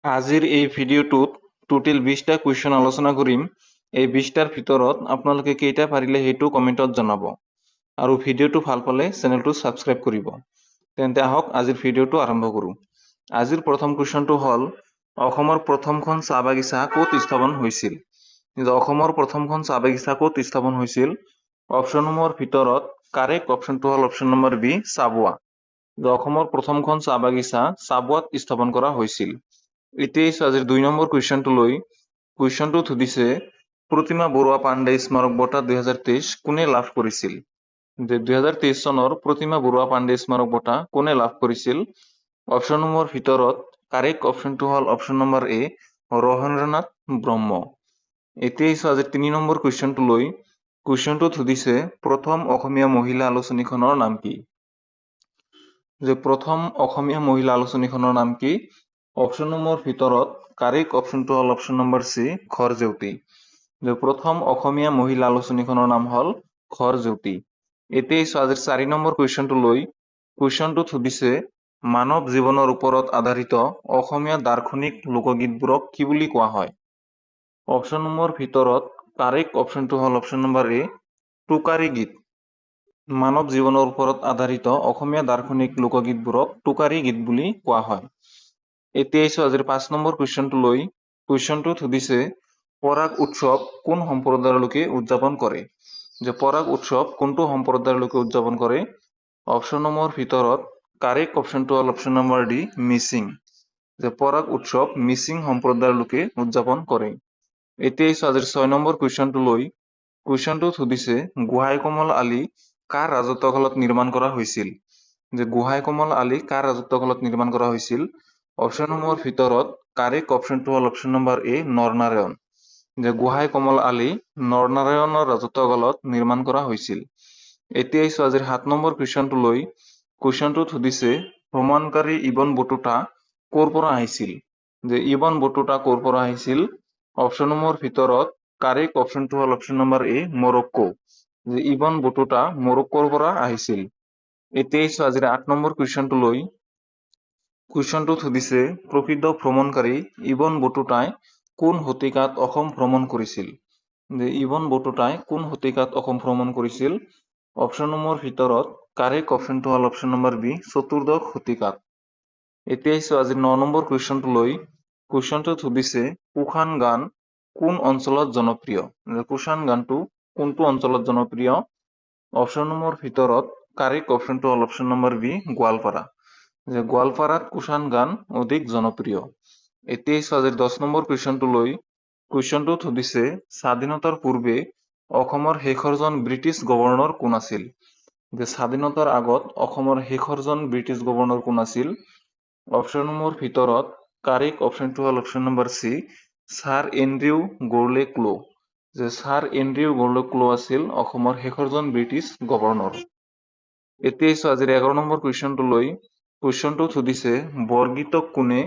আজিৰ এই ভিডিঅ'টোত টোটেল 20টা কুৱেশ্যন আলোচনা কৰিম। এই 20টাৰ ভিতৰত আপোনালোকে কেইটা পাৰিলে সেইটো কমেণ্টত জনাব। আৰু ভিডিঅ'টো ভাল পালে চেনেলটো ছাবস্ক্ৰাইব কৰিব। তেন্তে আহক আজিৰ ভিডিঅ'টো আৰম্ভ কৰোঁ। আজিৰ প্ৰথম কুৱেশ্যনটো হ'ল অসমৰ প্ৰথমখন চাহ বাগিচা ক'ত স্থাপন হৈছিল? অসমৰ প্ৰথমখন চাহ বাগিচা ক'ত স্থাপন হৈছিল? অপশ্যনসমূহৰ ভিতৰত কাৰেক্ট অপশ্যনটো হ'ল অপশ্যন নম্বৰ বি, চাবুৱা। অসমৰ প্ৰথমখন চাহ বাগিচা চাবুৱাত স্থাপন কৰা হৈছিল। এতিয়া আজিৰ 2 নম্বৰ কুৱেশ্যনটো লৈ কুৱেশ্যনটোত সুধিছে প্ৰতিমা বৰুৱা পাণ্ডে স্মাৰক বঁটা 2023 কোনে লাভ কৰিছিল? 2023 চনৰ প্ৰতিমা বৰুৱা পাণ্ডে স্মাৰক বঁটা কোনে লাভ কৰিছিল? অপশ্যনসমূহৰ ভিতৰত কাৰেক্ট অপশ্যনটো হ'ল অপশ্যন নম্বৰ এ, ৰহেন্দ্ৰনাথ ব্ৰহ্ম। এতিয়া আজিৰ 3 নম্বৰ কুৱেশ্যনটো লৈ কুৱেশ্যনটোত সুধিছে প্ৰথম অসমীয়া মহিলা আলোচনীখনৰ নাম কি? প্ৰথম অসমীয়া মহিলা আলোচনীখনৰ নাম কি? অপশ্যনসমূহৰ ভিতৰত কাৰেক্ট অপশ্যনটো হ'ল অপশ্যন নম্বৰ চি, ঘৰ জেউতি। প্ৰথম অসমীয়া মহিলা আলোচনীখনৰ নাম হ'ল ঘৰ জেউতি। এতিয়া আজিৰ 4 নম্বৰ কুৱেশ্যনটো লৈ কুৱেশ্যনটোত সুধিছে মানৱ জীৱনৰ ওপৰত আধাৰিত অসমীয়া দাৰ্শনিক লোকগীতবোৰক কি বুলি কোৱা হয়? অপশ্যনসমূহৰ ভিতৰত কাৰেক্ট অপশ্যনটো হ'ল অপশ্যন নম্বৰ এ, টোকাৰী গীত। মানৱ জীৱনৰ ওপৰত আধাৰিত অসমীয়া দাৰ্শনিক লোকগীতবোৰক টোকাৰী গীত বুলি কোৱা হয়। এতিয়া আজিৰ 5 নম্বৰ কুৱেশ্যনটো লৈ কুৱেশ্যনটোত সুধিছে পৰাগ উৎসৱ কোন সম্প্ৰদায়ৰ লোকে উদযাপন কৰে? পৰাগ উৎসৱ কোনটো সম্প্ৰদায়ৰ লোকে উদযাপন কৰে? অপশ্যনসমূহৰ ভিতৰত কাৰেক্ট অপশ্যনটো হ'ল অপশ্যন নম্বৰ ডি, মিচিং। পৰাগ উৎসৱ মিচিং সম্প্ৰদায়ৰ লোকে উদযাপন কৰে। এতিয়া আজিৰ 6 নম্বৰ কুৱেশ্যনটো লৈ কুৱেশ্যনটোত সুধিছে গোহাঁই কমল আলি কাৰ ৰাজত্বকালত নিৰ্মাণ কৰা হৈছিল? গোহাঁই কমল আলি কাৰ ৰাজত্বকালত নিৰ্মাণ কৰা হৈছিল? অপশ্যনসমূহৰ ভিতৰত কাৰেক্ট অপশ্যনটো হ'ল অপশ্যন নম্বৰ এ, নৰনাৰায়ণ। গোহাঁই কমল আলি নৰনাৰায়ণৰ ৰাজত্বকালত নিৰ্মাণ কৰা হৈছিল। এতিয়া আজিৰ 7 নম্বৰ কুৱেশ্যনটো লৈ কুৱেশ্যনটোত সুধিছে ভ্ৰমণকাৰী ইবন বটুতা ক'ৰ পৰা আহিছিল? ইবন বটুতা ক'ৰ পৰা আহিছিল? অপশ্যনসমূহৰ ভিতৰত কাৰেক্ট অপশ্যনটো হ'ল অপশ্যন নম্বৰ এ, মৰক্কো। ইবন বটুতা মৰক্কোৰ পৰা আহিছিল। এতিয়া আজিৰ 8 নম্বৰ কুৱেশ্যনটো লৈ কুৱেশ্যনটোত সুধিছে প্ৰসিদ্ধ ভ্ৰমণকাৰী ইবন বটুতাই কোন শতিকাত অসম ভ্ৰমণ কৰিছিল? ইবন বটুতাই কোন শতিকাত অসম ভ্ৰমণ কৰিছিল? অপশ্যনসমূহৰ ভিতৰত কাৰেক্ট অপশ্যনটো হ'ল অপশ্যন নম্বৰ বি, চতুৰ্দশ শতিকাত। এতিয়া আজিৰ 9 নম্বৰ কুৱেশ্যনটো লৈ কুৱেশ্যনটোত সুধিছে কুশান গান কোন অঞ্চলত জনপ্ৰিয়? কুশান গানটো কোনটো অঞ্চলত জনপ্ৰিয়? অপশ্যনসমূহৰ ভিতৰত কাৰেক্ট অপশ্যনটো হ'ল অপশ্যন নম্বৰ বি, গোৱালপাৰা। গোৱালপাৰাত কুশান গান অধিক জনপ্ৰিয়। এতিয়া আজিৰ 10 নম্বৰ কুৱেশ্যনটো লৈ কুৱেশ্যনটোত সুধিছে স্বাধীনতাৰ পূৰ্বে অসমৰ শেষৰজন ব্ৰিটিছ গভৰ্ণৰ কোন আছিল? স্বাধীনতাৰ আগত অসমৰ শেষৰজন ব্ৰিটিছ গভৰ্ণৰ কোন আছিল? অপশ্যনসমূহৰ ভিতৰত কাৰেক্ট অপশ্যনটো হ'ল option number C, sir Andrew Gourlay Clow. Sir Andrew Gourlay Clow আছিল অসমৰ শেষৰজন ব্ৰিটিছ গভৰ্ণৰ। এতিয়া আজিৰ 11 নম্বৰ কুৱেশ্যনটো লৈ কুৱেশ্যনটোত সুধিছে বৰগীতক কোনে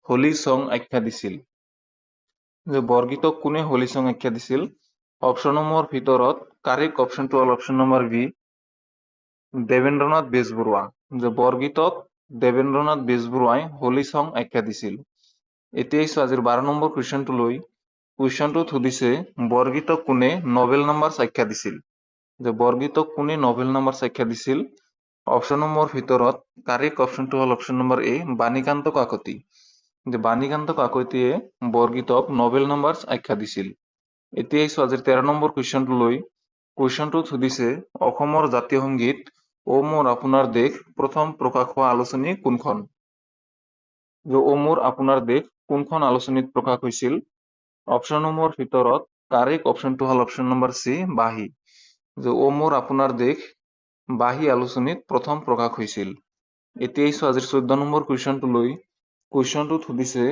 হোলী চং আখ্যা দিছিল? বৰগীতক কোনে হোলী চং আখ্যা দিছিল? অপশ্যনসমূহৰ ভিতৰত কাৰেক্ট অপশ্যনটো হ'ল option number B, Devendranath Bezbaruah. বৰগীতক দেৱেন্দ্ৰনাথ বেজবৰুৱাই হোলী চং আখ্যা দিছিল। এতিয়া আজিৰ 12 নম্বৰ কুৱেশ্যনটো লৈ কুৱেশ্যনটোত সুধিছে বৰগীতক কোনে নবেল নাম্বাৰ আখ্যা দিছিল? বৰগীতক কোনে নবেল নাম্বাৰ আখ্যা দিছিল? অপশ্যনসমূহৰ ভিতৰত কাৰেক্ট অপশ্যনটো হ'ল অপশ্যন নম্বৰ এ, বাণীকান্ত কাকতি। বাণীকান্ত কাকতিয়ে বৰগীতক নবেল নাম্বাৰ আখ্যা দিছিল। এতিয়া আজিৰ 13 নম্বৰ কুৱেশ্যনটো লৈ কুৱেশ্যনটোত সুধিছে অসমৰ জাতীয় সংগীত অ মোৰ আপোনাৰ দেশ প্ৰথম প্ৰকাশ হোৱা আলোচনী কোনখন? অ মোৰ আপোনাৰ দেশ কোনখন আলোচনীত প্ৰকাশ হৈছিল? অপশ্যনসমূহৰ ভিতৰত কাৰেক্ট অপশ্যনটো হ'ল অপশ্যন নম্বৰ চি, বাঁহী। অ মোৰ আপোনাৰ দেশ বাঁহী আলোচনীত প্ৰথম প্ৰকাশ হৈছিল। এতিয়া আজিৰ 14 নম্বৰ কুৱেশ্যনটো লৈ কুৱেশ্যনটোত সুধিছে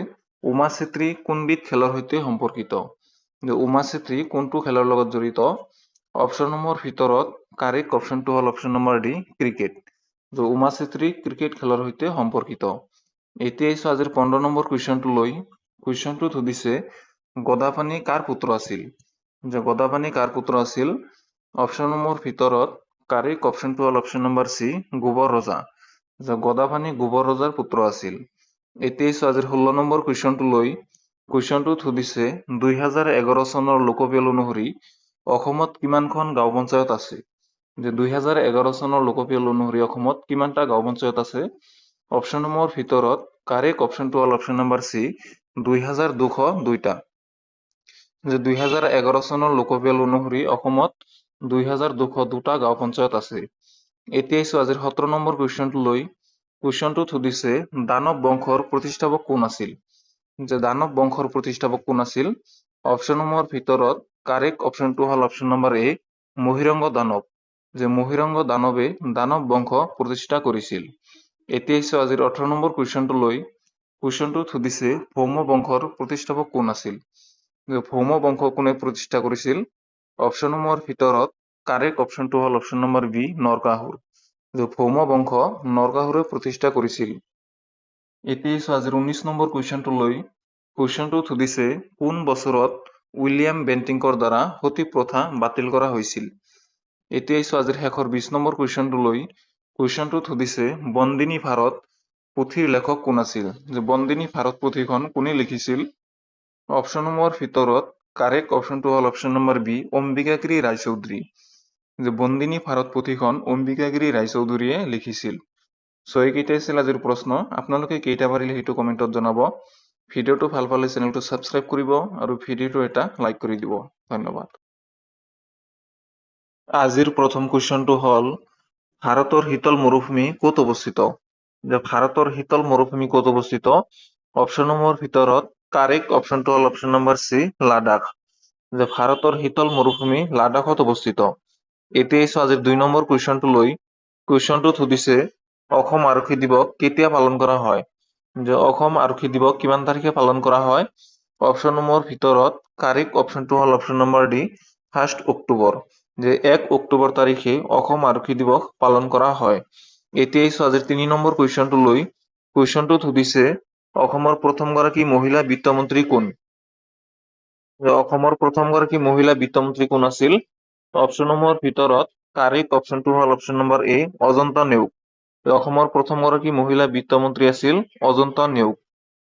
উমা চেত্ৰী কোনবিধ খেলৰ সৈতে সম্পৰ্কিত? উমা চেত্ৰী কোনটো খেলৰ লগত জড়িত? অপশ্যনসমূহৰ ভিতৰত কাৰেক্ট অপশ্যনটো হ'ল option number D, cricket. Uma Chetri cricket খেলৰ সৈতে সম্পৰ্কিত। এতিয়া আজিৰ 15 নম্বৰ কুৱেশ্যনটো লৈ কুৱেশ্যনটোত সুধিছে গদাপাণি কাৰ পুত্ৰ আছিল? গদাপাণি কাৰ পুত্ৰ আছিল? অপশ্যনসমূহৰ ভিতৰত কাৰেক্ট অপশ্যনটো হ'ল অপশ্যন নম্বৰ চি, গোবৰ ৰজা। গদাপাণি গোবৰ ৰজাৰ পুত্ৰ আছিল। এতিয়া আহিছো আজিৰ 16 নম্বৰ কুৱেশ্যনটো লৈ। কুৱেশ্যনটোত সুধিছে 2011 চনৰ লোকপিয়ল অনুসৰি অসমত কিমানখন গাঁও পঞ্চায়ত আছে? যে 2011 চনৰ লোকপিয়ল অনুসৰি অসমত কিমানটা গাঁও পঞ্চায়ত আছে? অপশ্যনসমূহৰ ভিতৰত কাৰেক্ট অপশ্যনটো হ'ল অপশ্যন নম্বৰ চি, 2202টা। যে 2011 চনৰ লোকপিয়ল অনুসৰি অসমত 2202টা গাঁও পঞ্চায়ত আছে। এতিয়া আহিছো আজিৰ 17 নম্বৰ কুৱেশ্যনটো লৈ। কুৱেশ্যনটোত সুধিছে দানৱ বংশৰ প্ৰতিষ্ঠাপক কোন আছিল? যে দানৱ বংশৰ প্ৰতিষ্ঠাপক কোন আছিল? অপশ্যনসমূহৰ ভিতৰত কাৰেক্ট অপশ্যনটো হ'ল অপশ্যন নম্বৰ এ, মহিৰংগ দানৱ। যে মহিৰংগ দানৱে দানৱ বংশ প্ৰতিষ্ঠা কৰিছিল। এতিয়া আহিছো আজিৰ 18 নম্বৰ কুৱেশ্যনটো লৈ। কুৱেশ্যনটোত সুধিছে ভৌম বংশৰ প্ৰতিষ্ঠাপক কোন আছিল? যে ভৌম বংশ কোনে প্ৰতিষ্ঠা কৰিছিল? অপশ্যনসমূহৰ ভিতৰত কাৰেক্ট অপশ্যনটো হ'ল অপশ্যন নম্বৰ বি, নৰকাসুৰ। যে ভৌম বংশ নৰকাসুৰে প্ৰতিষ্ঠা কৰিছিল। এতিয়া আহিছো আজিৰ 19 নম্বৰ কুৱেশ্যনটো লৈ। কুৱেশ্যনটোত সুধিছে কোন বছৰত উইলিয়াম বেণ্টিংকৰ দ্বাৰা সতী প্ৰথা বাতিল কৰা হৈছিল? এতিয়া আহিছো আজিৰ শেষৰ 20 নম্বৰ কুৱেশ্যনটো লৈ। কুৱেশ্যনটোত সুধিছে বন্দিনী ভাৰত পুথিৰ লেখক কোন আছিল? যে বন্দিনী ভাৰত পুথিখন কোনে লিখিছিল? অপশ্যনসমূহৰ ভিতৰত কাৰেক্ট অপশ্যনটো হ'ল option number B, Ambikagiri Raichoudhury. যে বন্দিনী ভাৰত পুথিখন অম্বিকাগিৰি ৰায়চৌধুৰীয়ে লিখিছিল। চ' এইকেইটাই আছিল আজিৰ প্ৰশ্ন। আপোনালোকে কেইটা পাৰিলে সেইটো কমেণ্টত জনাব। ভিডিঅ'টো ভাল পালে চেনেলটো ছাবস্ক্ৰাইব কৰিব আৰু ভিডিঅ'টো এটা লাইক কৰি দিব। ধন্যবাদ। আজিৰ প্ৰথম কুৱেশ্যনটো হ'ল ভাৰতৰ শীতল মৰুভূমি ক'ত অৱস্থিত? যে ভাৰতৰ শীতল মৰুভূমি ক'ত অৱস্থিত? অপশ্যনসমূহৰ ভিতৰত কাৰেক্ট অপশ্যনটো হ'ল অপশ্যন নম্বৰ চি, লাডাখ। যে ভাৰতৰ শীতল মৰুভূমি লাডাখত অৱস্থিত। এতিয়া আহিছো আজিৰ 2 নম্বৰ কুৱেশ্যনটো লৈ। কুৱেশ্যনটোত সুধিছে অসম আৰক্ষী দিৱস কেতিয়া পালন কৰা হয়? যে অসম আৰক্ষী দিৱস কিমান তাৰিখে পালন কৰা হয়? অপশ্যনসমূহৰ ভিতৰত কাৰেক্ট অপশ্যনটো হ'ল অপশ্যন নম্বৰ ডি, 1 অক্টোবৰ। যে 1 অক্টোবৰ তাৰিখে অসম আৰক্ষী দিৱস পালন কৰা হয়। এতিয়া আহিছো আজিৰ 3 নম্বৰ কুৱেশ্যনটো লৈ। কুৱেশ্যনটোত সুধিছে অসমৰ প্ৰথমগৰাকী মহিলা বিত্তমন্ত্ৰী কোন? যে অসমৰ প্ৰথমগৰাকী মহিলা বিত্তমন্ত্ৰী কোন আছিল? অপশ্যনসমূহৰ ভিতৰত কাৰেক্ট অপশ্যনটো হ'ল অপশ্যন নম্বৰ এ, অজন্তা নেওগ। অসমৰ প্ৰথমগৰাকী মহিলা বিত্তমন্ত্ৰী আছিল অজন্তা নেওগ।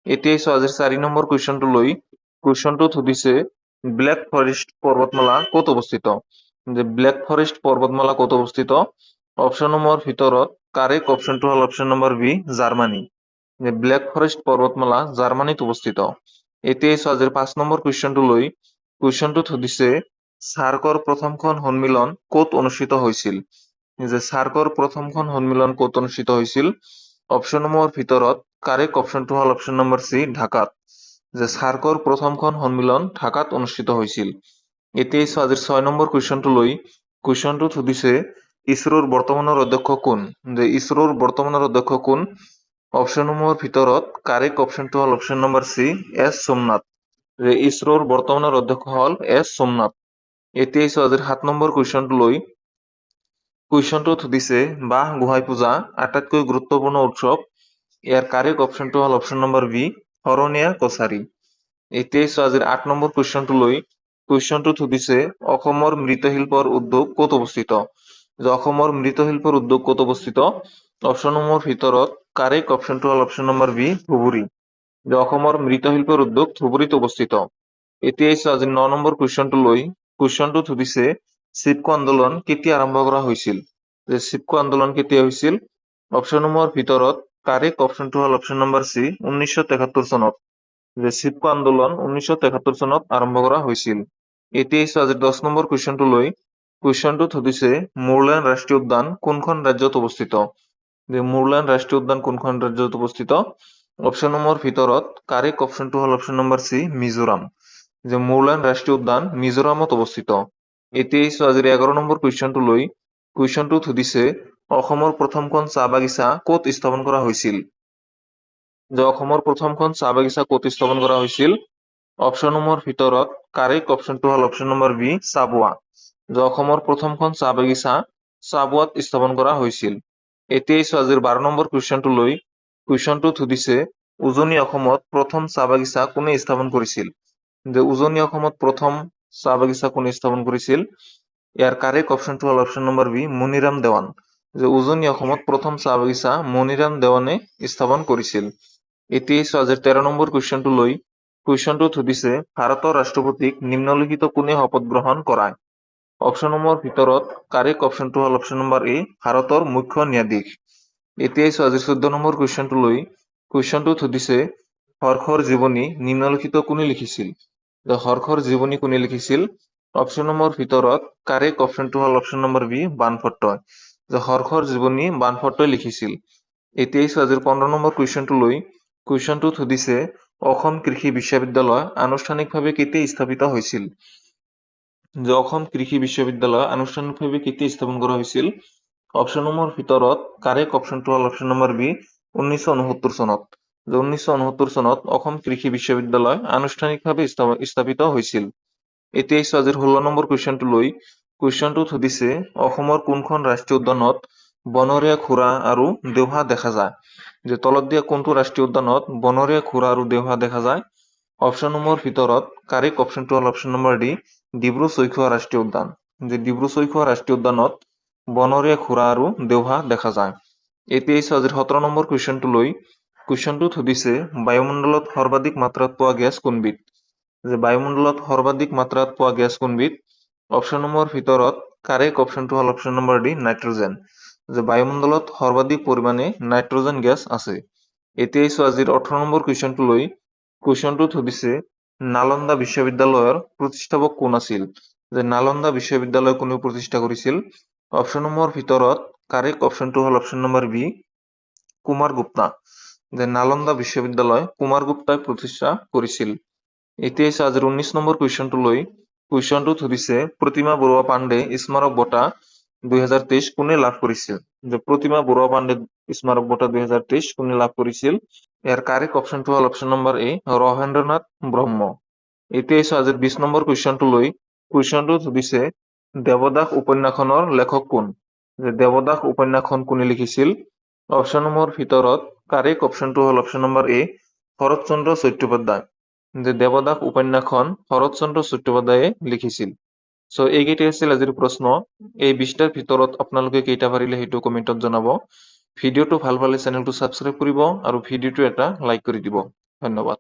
এতিয়া আহিছো আজিৰ 4 নম্বৰ কুৱেশ্যনটো লৈ। কুৱেশ্যনটোত সুধিছে ব্লেক ফৰেষ্ট পৰ্বতমালা ক'ত অৱস্থিত? যে ব্লেক ফৰেষ্ট পৰ্বতমালা ক'ত অৱস্থিত? অপশ্যনসমূহৰ ভিতৰত কাৰেক্ট অপশ্যনটো হ'ল অপশ্যন নম্বৰ বি, জাৰ্মানী। যে ব্লেক ফৰেষ্ট পৰ্বতমালা জাৰ্মানীত অৱস্থিত। এতিয়া আহিছো আজিৰ 5 নম্বৰ কুৱেশ্যনটো লৈ। কুৱেশ্যনটোত সুধিছে ছাৰ্কৰ প্ৰথমখন সন্মিলন ক'ত অনুষ্ঠিত হৈছিল? যে ছাৰ্কৰ প্ৰথমখন সন্মিলন ক'ত অনুষ্ঠিত হৈছিল? অপশ্যনসমূহৰ ভিতৰত কাৰেক্ট অপশ্যনটো হ'ল অপশ্যন নম্বৰ চি, ঢাকাত। যে ছাৰ্কৰ প্ৰথমখন সন্মিলন ঢাকাত অনুষ্ঠিত হৈছিল। এতিয়া আহিছো আজিৰ 6 নম্বৰ কুৱেশ্যনটো লৈ। কুৱেশ্যনটোত সুধিছে ইছৰোৰ বৰ্তমানৰ অধ্যক্ষ কোন? যে ইছৰোৰ বৰ্তমানৰ অধ্যক্ষ কোন? অপশ্যনসমূহৰ ভিতৰত কাৰেক্ট অপশ্যনটো হ'ল option number C, S Somnath. যে ইছৰোৰ বৰ্তমানৰ অধ্যক্ষ হ'ল এছ সোমনাথ। এতিয়া আহিছো আজিৰ 7 নম্বৰ কুৱেশ্যনটো লৈ। কুৱেশ্যনটোত সুধিছে বাঁহ গোহাঁই পূজা আটাইতকৈ গুৰুত্বপূৰ্ণ উৎসৱ। ইয়াৰ কাৰেক্ট অপশ্যনটো হ'ল option number B, Sharaniya Kachari. এতিয়া আহিছো আজিৰ 8 নম্বৰ কুৱেশ্যনটো লৈ। কুৱেশ্যনটোত সুধিছে অসমৰ মৃৎশিল্পৰ উদ্যোগ ক'ত অৱস্থিত? যে অসমৰ মৃৎশিল্পৰ উদ্যোগ ক'ত অৱস্থিত? অপশ্যনসমূহৰ ভিতৰত কাৰেক্ট অপশ্যনটো হ'ল অপশ্যন নম্বৰ বি, ধুবুৰী। যে অসমৰ মৃৎশিল্পৰ উদ্যোগ ধুবুৰীত অৱস্থিত। এতিয়া আহিছো আজি 9 নম্বৰ কুৱেশ্যনটো লৈ। কুৱেশ্যনটোত সুধিছে চিপকো আন্দোলন কেতিয়া আৰম্ভ কৰা হৈছিল? যে চিপকো আন্দোলন কেতিয়া হৈছিল? অপশ্যনসমূহৰ ভিতৰত কাৰেক্ট অপশ্যনটো হ'ল অপশ্যন নম্বৰ চি, 1973 চনত। যে চিপকো আন্দোলন 1973 চনত আৰম্ভ কৰা হৈছিল। এতিয়া আহিছো আজি 10 নম্বৰ কুৱেশ্যনটো লৈ। কুৱেশ্যনটোত সুধিছে মোৰলেন ৰাষ্ট্ৰীয় উদ্যান কোনখন ৰাজ্যত অৱস্থিত? যে মোৰলেন ৰাষ্ট্ৰীয় উদ্যান কোনখন ৰাজ্যত অৱস্থিত? অপশ্যনসমূহৰ ভিতৰত কাৰেক্ট অপশ্যনটো হ'ল অপশ্যন নম্বৰ চি, মিজোৰাম। যে মোৰলেন ৰাষ্ট্ৰীয় উদ্যান মিজোৰামত অৱস্থিত। এতিয়া আহিছো আজিৰ 11 নম্বৰ কুৱেশ্যনটো লৈ। কুৱেশ্যনটোত সুধিছে অসমৰ প্ৰথমখন চাহ বাগিচা ক'ত স্থাপন কৰা হৈছিল? যে অসমৰ প্ৰথমখন চাহ বাগিচা ক'ত স্থাপন কৰা হৈছিল? অপশ্যনসমূহৰ ভিতৰত কাৰেক্ট অপশ্যনটো হ'ল অপশ্যন নম্বৰ বি, চাবুৱা। যে অসমৰ প্ৰথমখন চাহ বাগিচা চাবুৱাত স্থাপন কৰা হৈছিল। এতিয়া আহিছো আজিৰ 12 নম্বৰ কুৱেশ্যনটো লৈ। কুৱেশ্যনটোত সুধিছে উজনি অসমত প্ৰথম চাহ বাগিচা কোনে স্থাপন কৰিছিল? যে উজনি অসমত প্ৰথম চাহ বাগিচা কোনে স্থাপন কৰিছিল? ইয়াৰ কাৰেক্ট অপশ্যনটো হ'ল option number B, Maniram Dewan. যে উজনি অসমত প্ৰথম চাহ বাগিচা মনিৰাম দেৱানে স্থাপন কৰিছিল। এতিয়া আজিৰ 13 নম্বৰ কুৱেশ্যনটো লৈ কুৱেশ্যনটোত সুধিছে ভাৰতৰ ৰাষ্ট্ৰপতিক নিম্নলিখিত কোনে শপত গ্ৰহণ কৰায়? অপশ্যনসমূহৰ ভিতৰত কাৰেক্ট অপশ্যনটো হ'ল অপশ্যন নম্বৰ এ ভাৰতৰ মুখ্য ন্যায়াধীশ। এতিয়া আজিৰ 14 নম্বৰ কুৱেশ্যনটো লৈ কুৱেশ্যনটোত সুধিছে হৰ্ষৰ জীৱনী নিম্নলিখিত কোনে লিখিছিল? হৰ্ষৰ জীৱনী কোনে লিখিছিল? অপশ্যনসমূহৰ ভিতৰত কাৰেক্ট অপশ্যনটো হ'ল অপশ্যন নম্বৰ বি বাণভট্টই। হৰ্ষৰ জীৱনী বাণভট্টই লিখিছিল। এতিয়া আজিৰ 15 নম্বৰ কুৱেশ্যনটো লৈ কুৱেশ্যনটোত সুধিছে অসম কৃষি বিশ্ববিদ্যালয় আনুষ্ঠানিকভাৱে কেতিয়া স্থাপিত হৈছিল? অসম কৃষি বিশ্ববিদ্যালয় আনুষ্ঠানিকভাৱে কেতিয়া স্থাপন কৰা হৈছিল? অপশ্যনসমূহৰ ভিতৰত কাৰেক্ট অপশ্যনটো হ'ল অপশ্যন নম্বৰ বি 1969 চনত। 1969 চনত অসম কৃষি বিশ্ববিদ্যালয় আনুষ্ঠানিকভাৱে স্থাপিত হৈছিল। এতিয়া আজিৰ 16 নম্বৰ কুৱেশ্যনটো লৈ কুৱেশ্যনটোত সুধিছে অসমৰ কোনখন ৰাষ্ট্ৰীয় উদ্যানত বনৰীয়া ঘোঁৰা আৰু দেওহা দেখা যায়? তলত দিয়া কোনটো ৰাষ্ট্ৰীয় উদ্যানত বনৰীয়া ঘোঁৰা আৰু দেওহা দেখা যায়? অপশ্যনসমূহৰ ভিতৰত কাৰেক্ট অপশ্যনটো হ'ল অপশ্যন নম্বৰ ডি ডিব্ৰু-চৈখোৱা ৰাষ্ট্ৰীয় উদ্যান। ডিব্ৰু-চৈখোৱা ৰাষ্ট্ৰীয় উদ্যানত বনৰীয়া ঘোঁৰা আৰু দেওহা দেখা যায়। এতিয়া আজিৰ 17 নম্বৰ কুৱেশ্যনটো লৈ কুৱেশ্যনটোত সুধিছে বায়ুমণ্ডলত সৰ্বাধিক মাত্ৰাত পোৱা গেছ কোনবিধ? বায়ুমণ্ডলত সৰ্বাধিক মাত্ৰাত পোৱা গেছ কোনবিধ? অপশ্যনসমূহৰ ভিতৰত কাৰেক্ট অপশ্যনটো হ'ল অপশ্যন নম্বৰ ডি নাইট্ৰজেন। বায়ুমণ্ডলত সৰ্বাধিক পৰিমাণে নাইট্ৰজেন গেছ আছে। এতিয়া আজিৰ 18 নম্বৰ কুৱেশ্যনটো লৈ কুৱেশ্যনটোত সুধিছে নালন্দা বিশ্ববিদ্যালয়ৰ প্ৰতিষ্ঠাপক কোন আছিল? নালন্দা বিশ্ববিদ্যালয় কোনে প্ৰতিষ্ঠা কৰিছিল? অপশ্যনসমূহৰ ভিতৰত কাৰেক্ট অপশ্যনটো হ'ল option number B Kumar Gupta. Nalanda বিশ্ববিদ্যালয় কুমাৰ গুপ্তাই প্ৰতিষ্ঠা কৰিছিল। এতিয়া আজিৰ 19 নম্বৰ কুৱেশ্যনটো লৈ কুৱেশ্যনটোত সুধিছে প্ৰতিমা বৰুৱা পাণ্ডে স্মাৰক বঁটা 2023 কোনে লাভ কৰিছিল? প্ৰতিমা বৰুৱা পাণ্ডে স্মাৰক বঁটা 2023 কোনে লাভ কৰিছিল? ইয়াৰ কাৰেক্ট অপশ্যনটো হ'ল অপশ্যন নম্বৰ এ ৰহেন্দ্ৰনাথ ব্ৰহ্ম। এতিয়া আজিৰ 20 নম্বৰ কুৱেশ্যনটো লৈ কুৱেশ্যনটোত সুধিছে দেৱদাস উপন্যাসখনৰ লেখক কোন? দেৱদাস উপন্যাসখন কোনে লিখিছিল? অপশ্যনসমূহৰ ভিতৰত কাৰেক্ট অপশ্যনটো হ'ল অপশ্যন নম্বৰ এ শৰৎচন্দ্ৰ চট্টোপাধ্যায়। দেৱদাস উপন্যাসখন শৰৎচন্দ্ৰ চট্টোপাধ্যায়ে লিখিছিল। এইকেইটাই আছিল আজিৰ প্ৰশ্ন। এই 20টাৰ ভিতৰত আপোনালোকে কেইটা পাৰিলে সেইটো কমেণ্টত জনাব। ভিডিঅ'টো ভাল পালে চেনেলটো ছাবস্ক্ৰাইব কৰিব আৰু ভিডিঅ'টো এটা লাইক কৰি দিব। ধন্যবাদ।